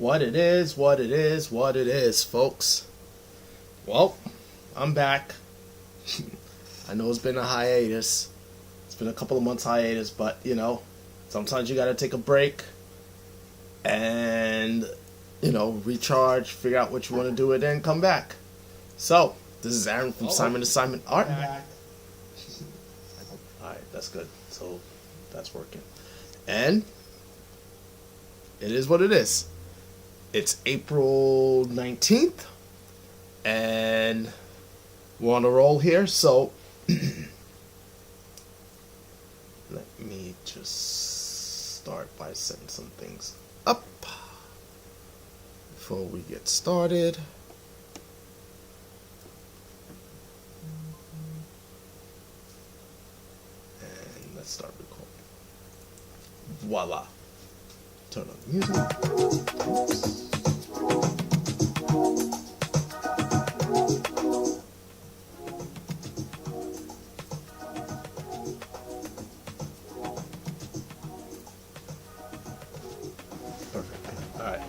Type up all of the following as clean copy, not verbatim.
What it is, folks. Well, I'm back. I know it's been a hiatus. It's been a couple of months hiatus, but sometimes you gotta take a break and recharge, figure out what you want to do, and then come back. So this is Aaron from Simon & Simon Art. Alright, that's good. So that's working. And it is what it is. It's April 19th, and we're on a roll here, so let me just start by setting some things up before we get started. And let's start recording. Voila. Turn on the music. Perfect. All right.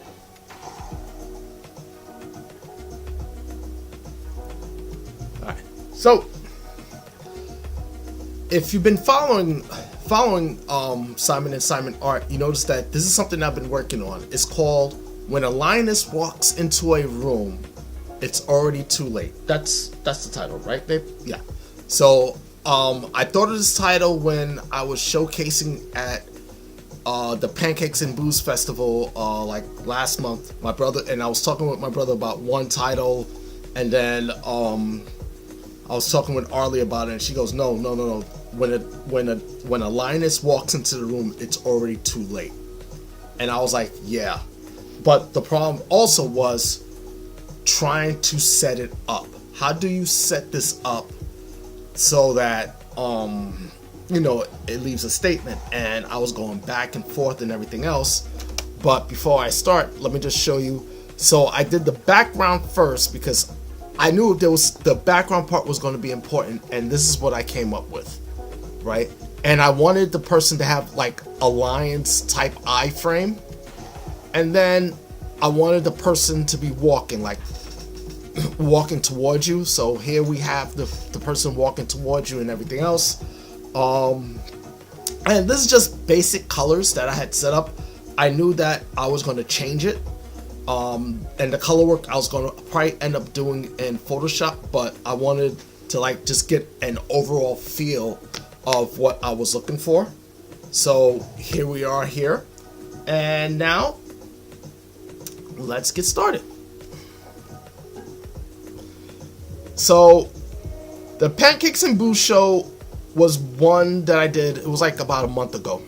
All right. So, if you've been following Simon & Simon Art, you notice that this is something I've been working on. It's called When a Lioness Walks into a Room, It's Already Too Late. That's the title, right, babe? Yeah. So I thought of this title when I was showcasing at the Pancakes and Booze Festival like last month. My brother and I was talking with my brother about one title, and then I was talking with Ardlee about it, and she goes, no. When a lioness walks into the room, it's already too late. And I was like, yeah. But the problem also was trying to set it up. How do you set this up so that it leaves a statement? And I was going back and forth and everything else. But before I start, let me just show you. So I did the background first because I knew the background part was going to be important, and this is what I came up with, right? And I wanted the person to have like a lion's type eye frame, and then I wanted the person to be walking towards you. So here we have the person walking towards you and everything else. And this is just basic colors that I had set up. I knew that I was going to change it. And the color work I was going to probably end up doing in Photoshop, but I wanted to just get an overall feel of what I was looking for. So here we are here, and now let's get started. So the Pancakes and Booze show was one that I did. It was like about a month ago,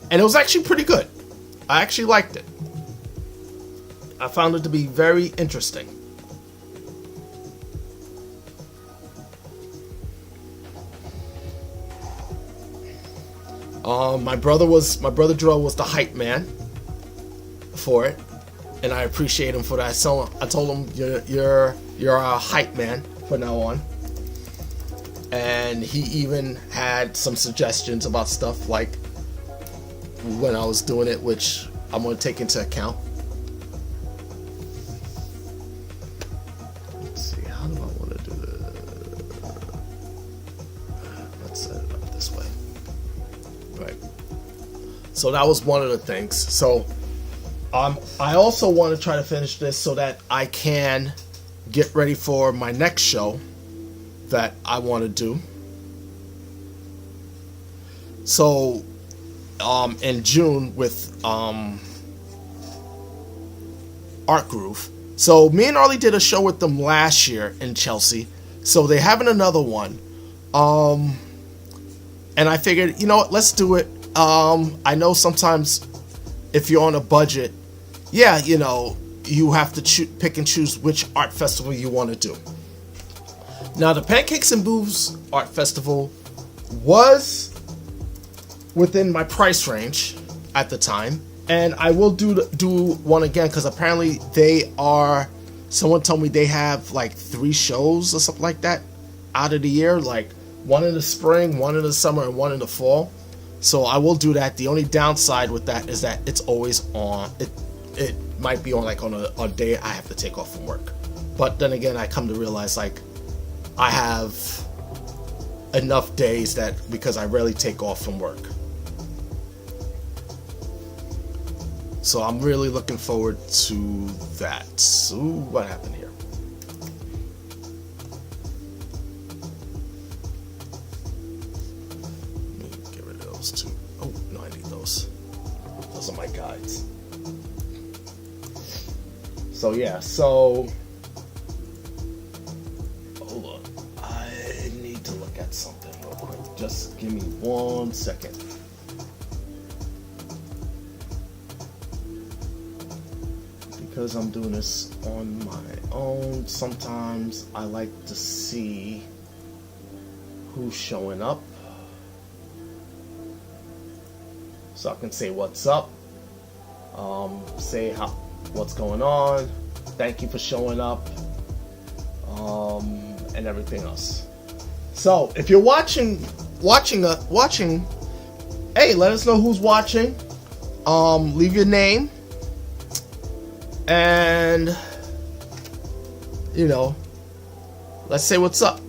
and it was actually pretty good. I actually liked it. I found it to be very interesting. My brother Joel was the hype man for it, and I appreciate him for that. So I told him you're a hype man from now on, and he even had some suggestions about stuff like when I was doing it, which I'm going to take into account. Let's see, how do I want to do this? Let's set it up this way. Right. So that was one of the things. So I also want to try to finish this so that I can get ready for my next show that I want to do. So in June with Art Groove. So me and Ardlee did a show with them last year in Chelsea. So they're having another one. And I figured, you know what, let's do it. I know sometimes if you're on a budget, you have to pick and choose which art festival you want to do. Now, the Pancakes and Booze Art Festival was within my price range at the time. And I will do one again because apparently someone told me they have like 3 shows or something like that out of the year, like one in the spring, one in the summer, and one in the fall. So I will do that. The only downside with that is that it's always on. it might be on like on a day I have to take off from work. But then again, I come to realize like I have enough days that because I rarely take off from work. So I'm really looking forward to that. So what happened here? Let me get rid of those two. Oh, no, I need those. Those are my guides. So yeah, so hold on. I need to look at something real quick. Just give me 1 second. Because I'm doing this on my own, sometimes I like to see who's showing up so I can say what's up, say what's going on, thank you for showing up, and everything else. So if you're watching, hey, let us know who's watching. Leave your name. And, you know, let's say what's up.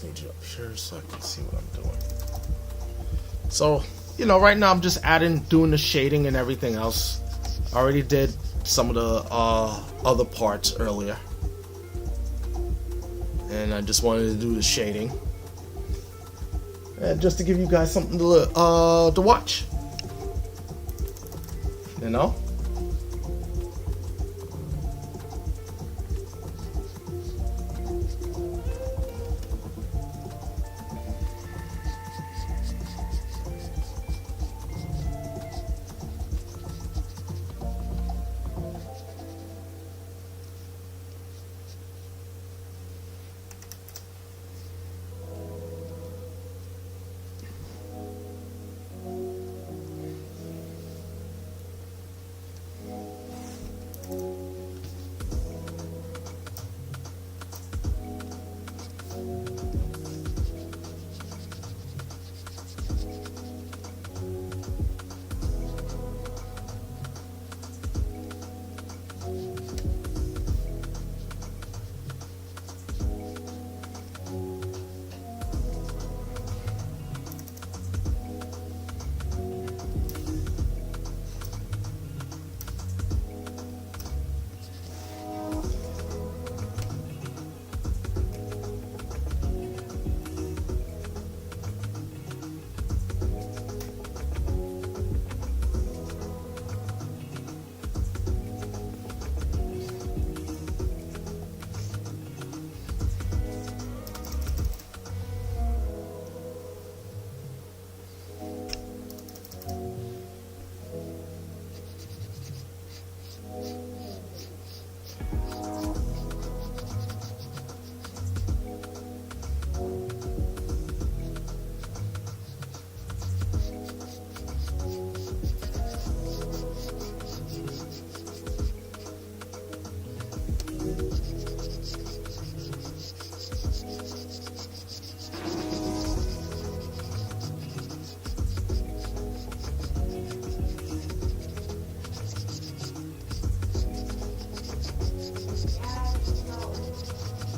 Need you up here so I can see what I'm doing. So, you know, right now I'm just doing the shading and everything else. I already did some of the other parts earlier, and I just wanted to do the shading, and just to give you guys something to watch. You know.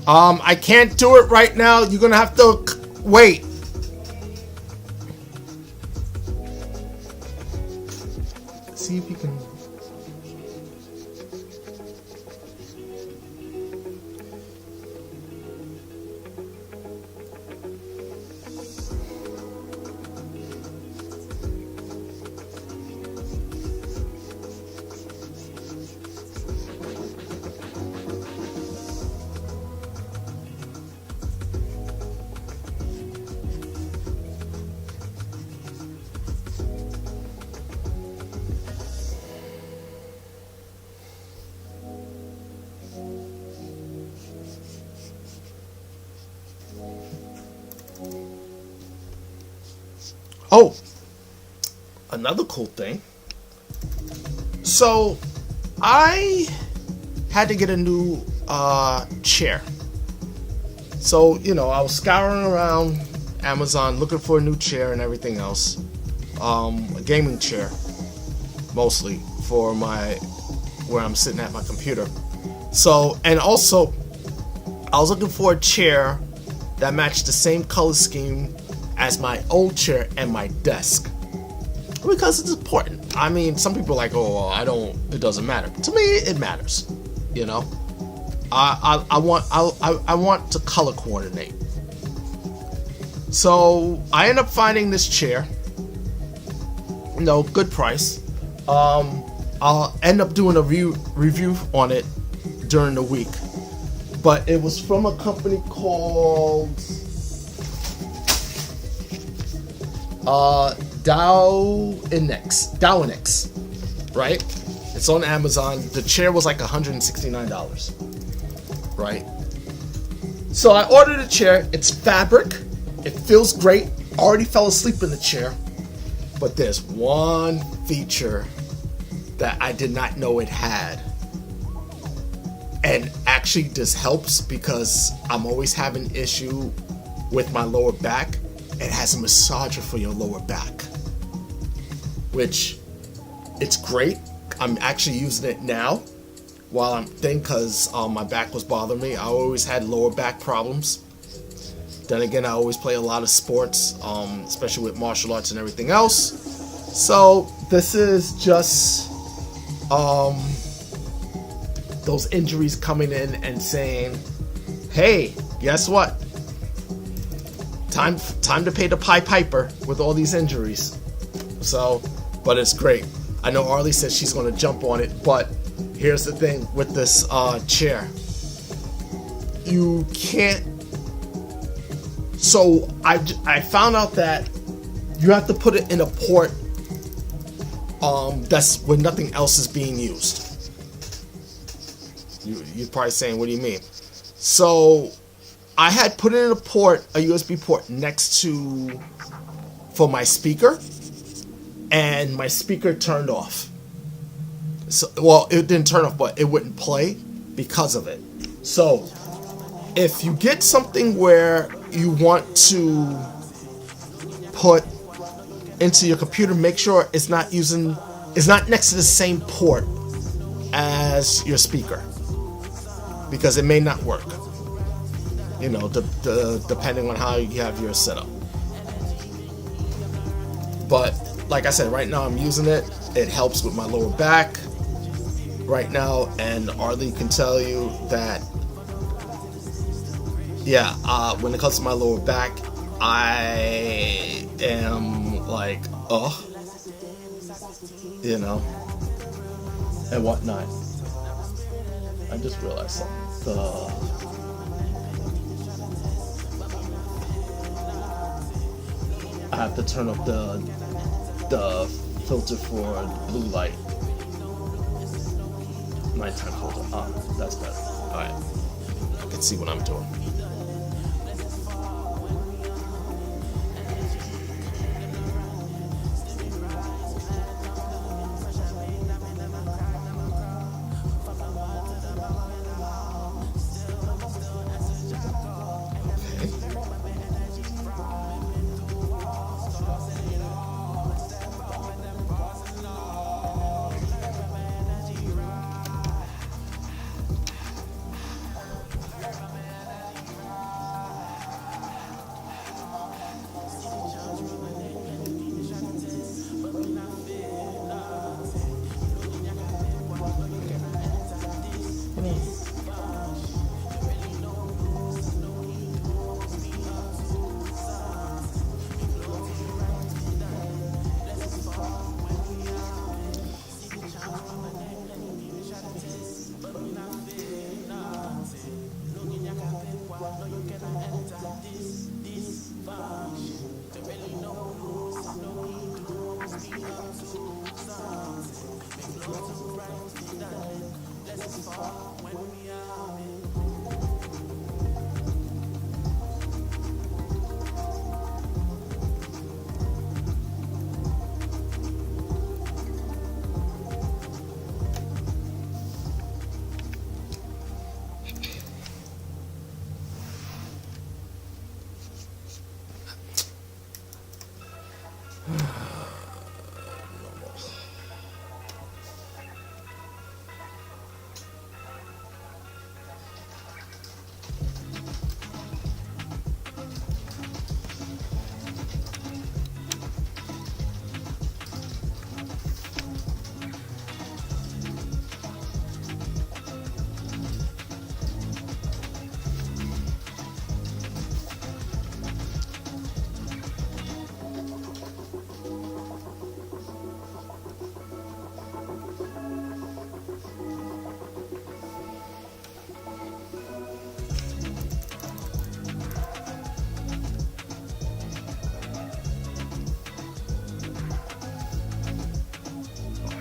I can't do it right now. You're gonna have to wait. See if you can. Oh, another cool thing. So, I had to get a new chair. So, you know, I was scouring around Amazon looking for a new chair and everything else. A gaming chair, mostly, for where I'm sitting at my computer. So, and also, I was looking for a chair that matched the same color scheme as my old chair and my desk, because it's important. I mean, some people are like, oh, it doesn't matter. To me, it matters. You know, I want to color coordinate. So I end up finding this chair. You know, good price. I'll end up doing a review on it during the week, but it was from a company called Dowinex, right? It's on Amazon. The chair was like $169, right? So I ordered a chair. It's fabric. It feels great. Already fell asleep in the chair, but there's one feature that I did not know it had. And actually this helps because I'm always having issue with my lower back. It has a massager for your lower back, which it's great. I'm actually using it now while I'm thinking, because my back was bothering me. I always had lower back problems. Then again, I always play a lot of sports, especially with martial arts and everything else. So this is just those injuries coming in and saying, hey, guess what? Time to pay the Pied Piper with all these injuries. So, but it's great. I know Ardlee says she's going to jump on it, but here's the thing with this chair. You can't. So I found out that you have to put it in a port that's where nothing else is being used. You're probably saying, what do you mean? So I had put it in a USB port next to, for my speaker, and my speaker turned off. So, well, it didn't turn off, but it wouldn't play because of it. So if you get something where you want to put into your computer, make sure it's not next to the same port as your speaker, because it may not work. You know, depending on how you have yours set up. But like I said, right now I'm using it. It helps with my lower back right now, and Ardlee can tell you that, yeah, when it comes to my lower back, I am like, you know, and whatnot. I just realized something. I have to turn off the filter for the blue light. Nighttime filter. That's better. Alright. I can see what I'm doing.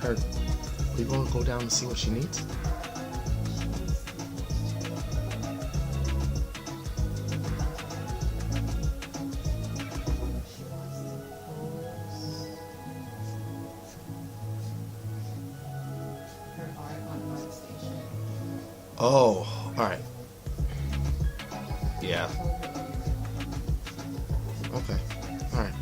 her. We gonna go down and see what she needs? Oh, alright. Yeah. Okay. Alright.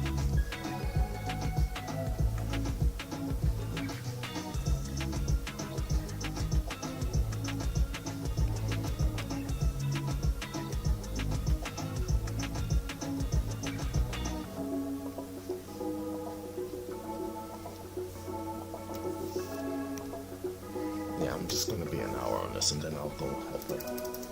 Yeah, I'm just gonna be an hour on this and then I'll go help her.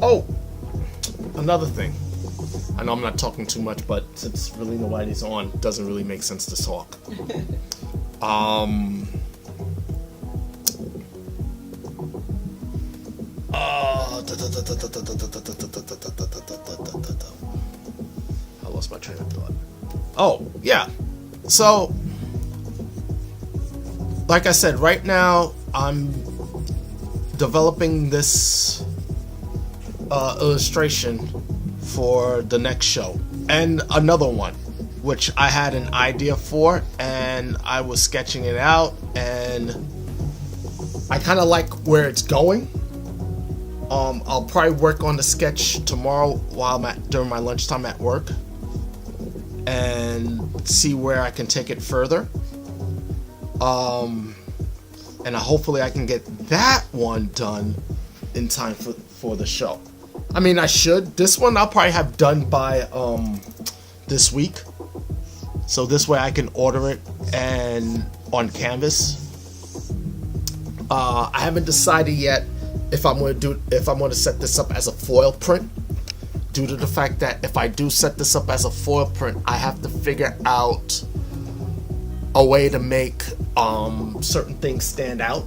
Oh, another thing. I know I'm not talking too much, but since really nobody's on, it doesn't really make sense to talk. I lost my train of thought. Oh, yeah. So, like I said, right now I'm developing this illustration for the next show, and another one which I had an idea for, and I was sketching it out, and I kind of like where it's going. I'll probably work on the sketch tomorrow while during my lunchtime at work, and see where I can take it further. And hopefully I can get that one done in time for the show. I mean, I should. This one I'll probably have done by this week, so this way I can order it and on canvas. I haven't decided yet if I'm going to set this up as a foil print, due to the fact that if I do set this up as a foil print, I have to figure out a way to make certain things stand out,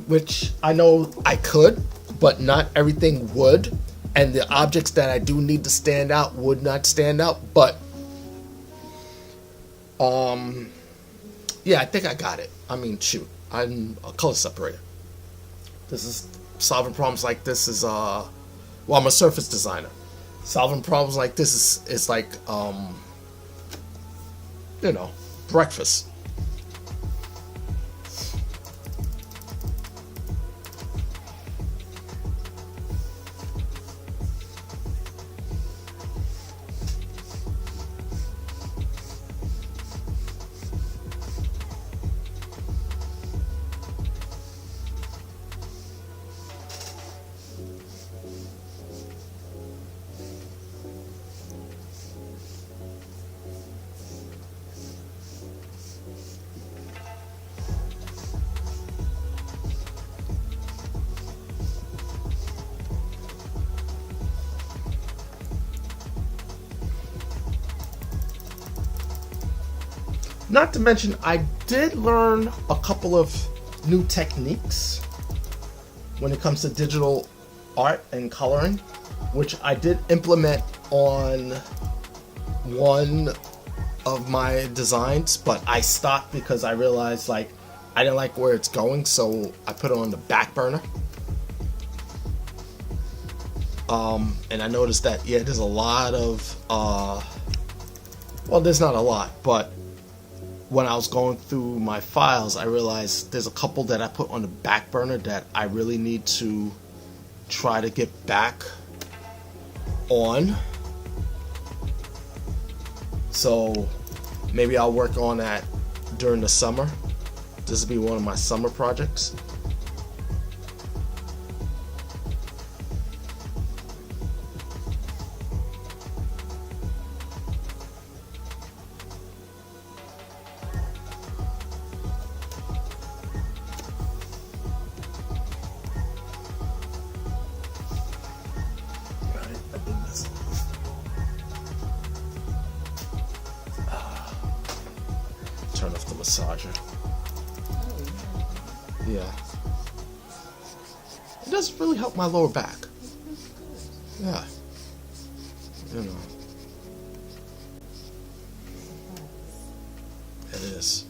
which I know I could, but not everything would, and the objects that I do need to stand out would not stand out. But yeah, I think I got it. I mean, shoot, I'm a color separator. This is solving problems like this is well, I'm a surface designer. Solving problems like this is like you know, breakfast. Not to mention, I did learn a couple of new techniques when it comes to digital art and coloring, which I did implement on one of my designs, but I stopped because I realized like I didn't like where it's going, so I put it on the back burner. And I noticed that, yeah, there's a lot of well, there's not a lot, but when I was going through my files, I realized there's a couple that I put on the back burner that I really need to try to get back on. So maybe I'll work on that during the summer. This will be one of my summer projects. Turn off the massager. Yeah. It does really help my lower back. Yeah. You know. It is.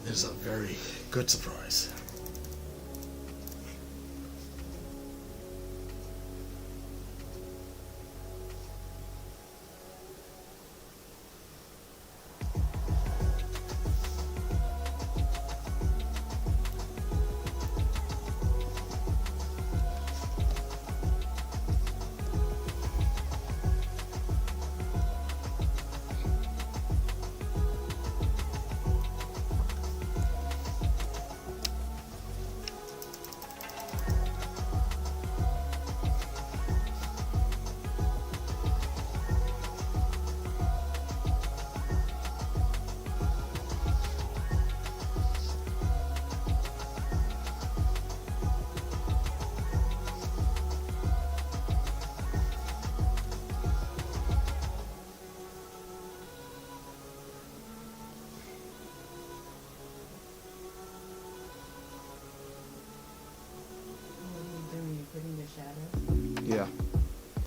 It is a very good surprise.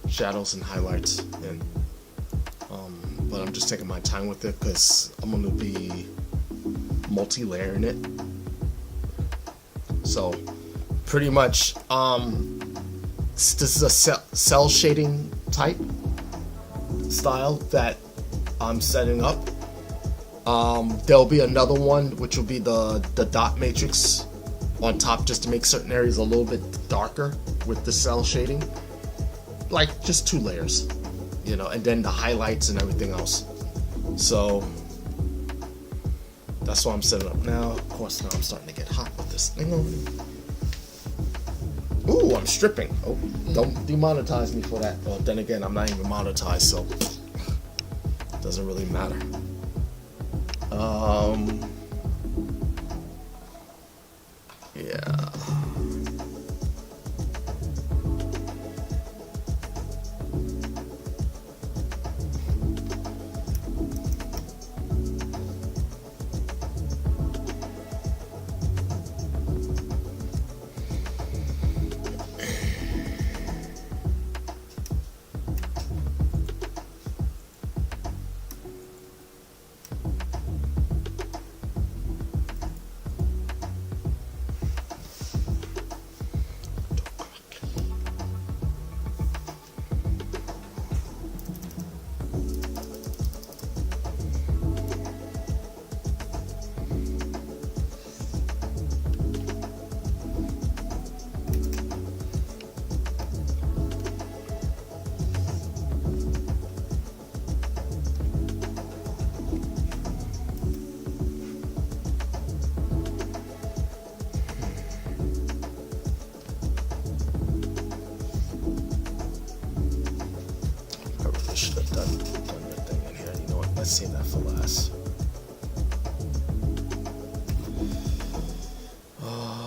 shadows and highlights in. But I'm just taking my time with it because I'm going to be multi-layering it. So pretty much this is a cell shading type style that I'm setting up. There'll be another one which will be the dot matrix on top, just to make certain areas a little bit darker with the cell shading, like just 2 layers, you know, and then the highlights and everything else. So that's what I'm setting up now. Of course, now I'm starting to get hot with this thing on. Ooh, I'm stripping. Oh, don't demonetize me for that. Well, then again, I'm not even monetized, so it doesn't really matter. Yeah. Let's save that for last.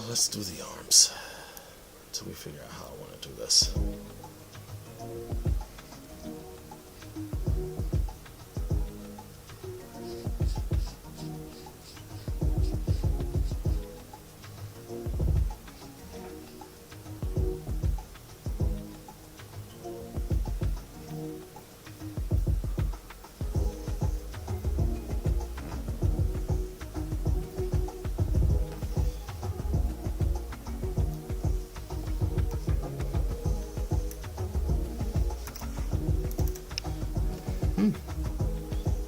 Let's do the arms until we figure out how I want to do this.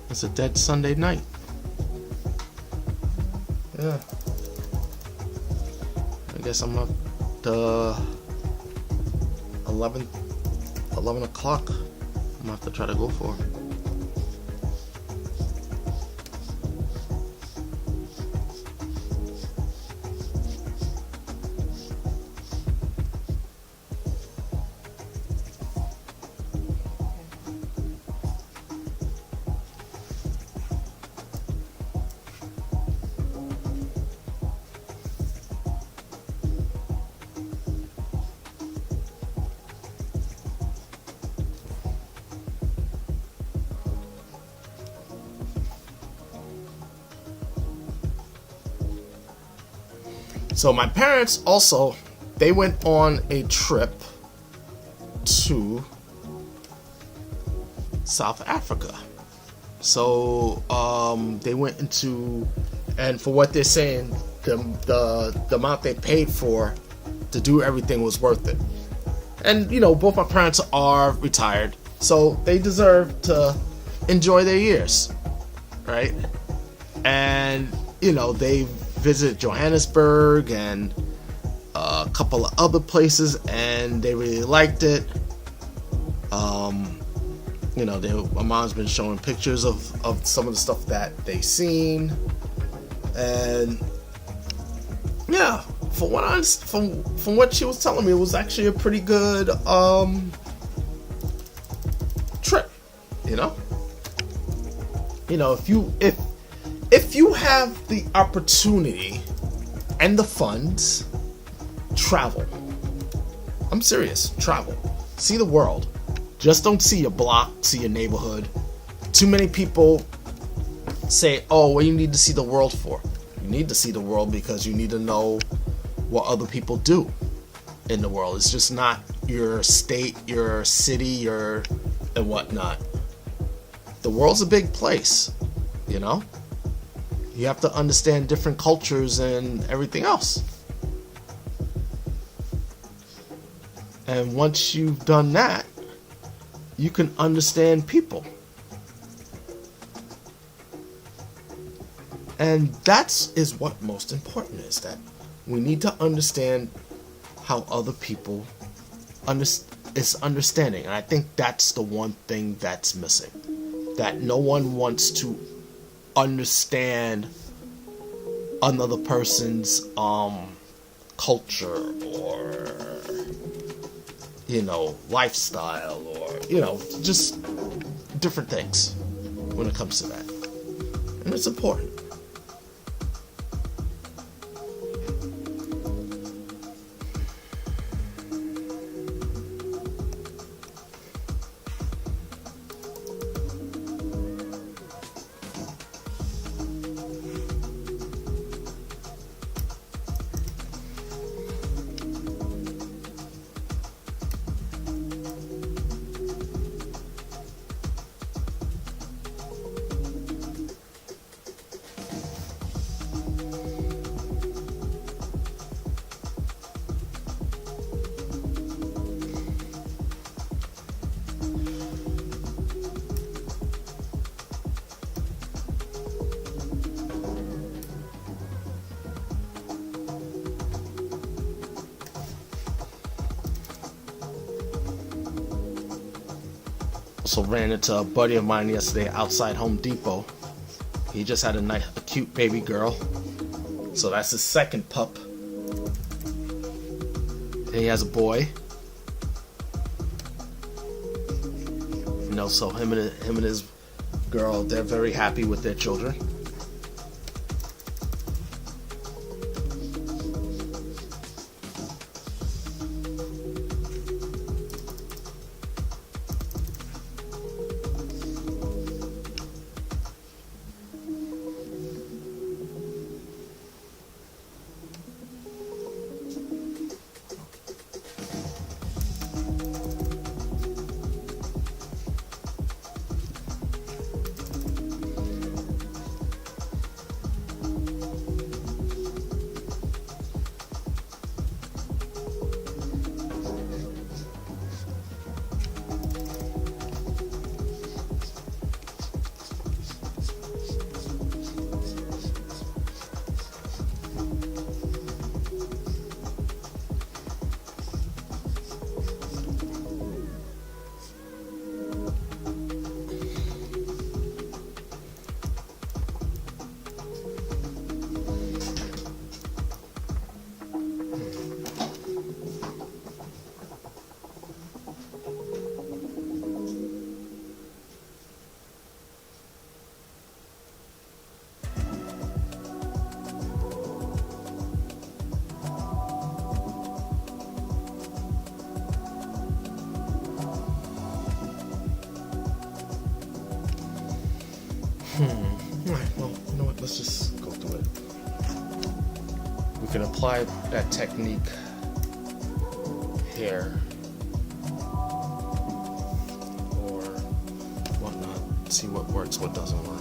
It's a dead Sunday night. Yeah. I guess I'm up to 11 o'clock. I'm gonna have to try to go for it. So my parents also, they went on a trip to South Africa. So they went into, and for what they're saying, the amount they paid for to do everything was worth it. And you know, both my parents are retired, so they deserve to enjoy their years, right? And you know, they visited Johannesburg and a couple of other places, and they really liked it. You know, my mom's been showing pictures of some of the stuff that they seen, and yeah, from what she was telling me, it was actually a pretty good trip. You know, if you have the opportunity and the funds, travel. I'm serious. Travel. See the world. Just don't see your block, see your neighborhood. Too many people say, oh, what do you need to see the world for? You need to see the world because you need to know what other people do in the world. It's just not your state, your city, and whatnot. The world's a big place, you know? You have to understand different cultures and everything else. And once you've done that, you can understand people. And is what most important is, that we need to understand how other people is understanding. And I think that's the one thing that's missing. That no one wants to understand another person's culture or, lifestyle, or, just different things when it comes to that. And it's important. Also ran into a buddy of mine yesterday outside Home Depot. He just had a cute baby girl. So that's his second pup. And he has a boy. So him and his girl, they're very happy with their children. Alright, well, you know what? Let's just go through it. We can apply that technique here or whatnot. See what works, what doesn't work.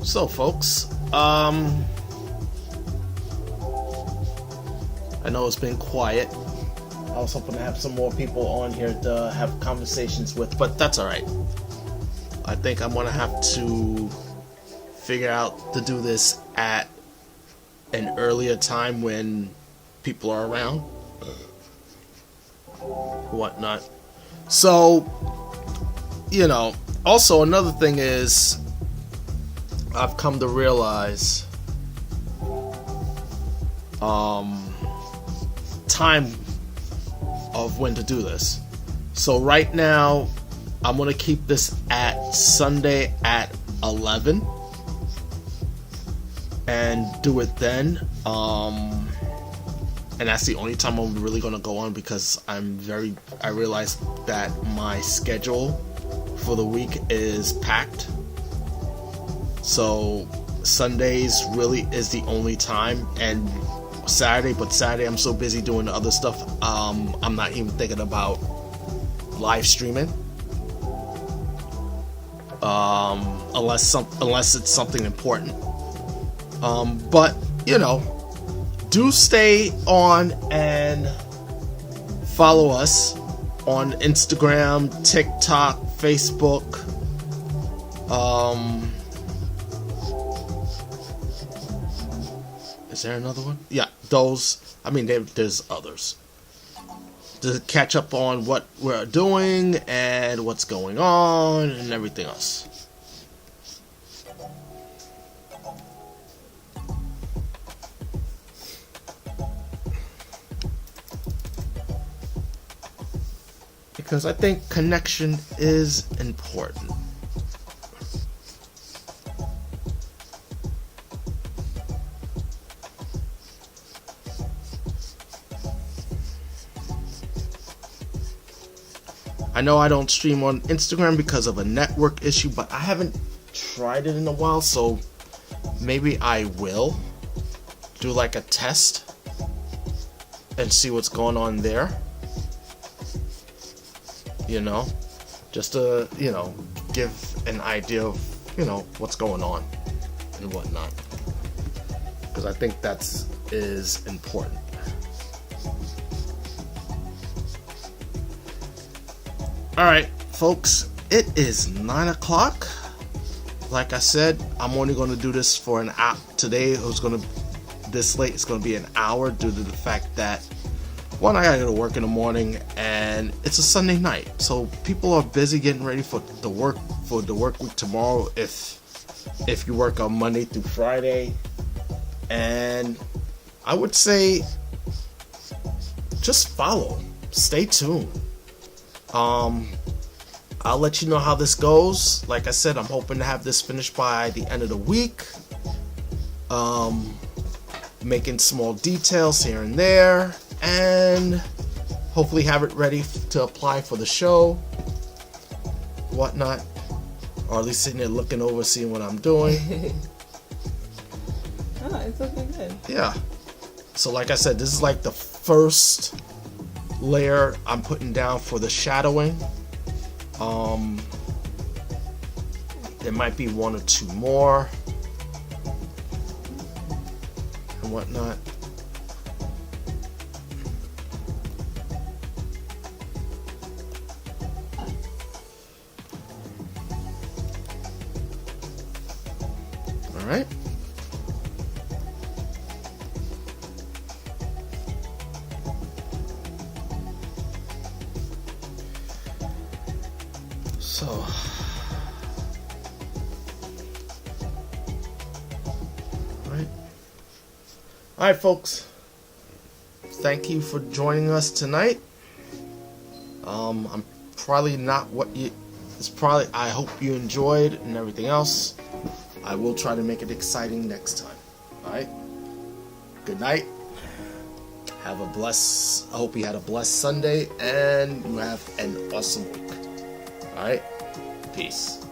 So, folks, I know it's been quiet. I was hoping to have some more people on here to have conversations with, but that's alright. I think I'm gonna have to figure out to do this at an earlier time when people are around, whatnot. So, you know, also another thing is, I've come to realize time of when to do this. So right now I'm gonna keep this at Sunday at 11 and do it then, and that's the only time I'm really gonna go on, because I realize that my schedule for the week is packed. So Sundays really is the only time, and Saturday, but Saturday I'm so busy doing the other stuff, I'm not even thinking about live streaming, unless it's something important. But you know, do stay on and follow us on Instagram, TikTok, Facebook. Is there another one? Yeah, those. I mean, there's others. To catch up on what we're doing and what's going on and everything else. Because I think connection is important. I know I don't stream on Instagram because of a network issue, but I haven't tried it in a while, so maybe I will do like a test and see what's going on there. You know, just to, give an idea of, what's going on and whatnot. Because I think is important. Alright, folks, it is 9 o'clock. Like I said, I'm only going to do this for an hour. Today, this late, it's going to be an hour due to the fact that, one, I gotta go to work in the morning, and it's a Sunday night, so people are busy getting ready for the work week tomorrow. If you work on Monday through Friday, and I would say, just follow, stay tuned. I'll let you know how this goes. Like I said, I'm hoping to have this finished by the end of the week. Making small details here and there, and hopefully have it ready to apply for the show, whatnot, or at least sitting there looking over, seeing what I'm doing. Oh, it's looking good. Yeah. So like I said, this is like the first layer I'm putting down for the shadowing. There might be one or two more and whatnot. All right. So, all right, folks. Thank you for joining us tonight. I'm probably not what you. It's probably. I hope you enjoyed and everything else. I will try to make it exciting next time. All right. Good night. Have a blessed. I hope you had a blessed Sunday and you have an awesome week. All right. Peace.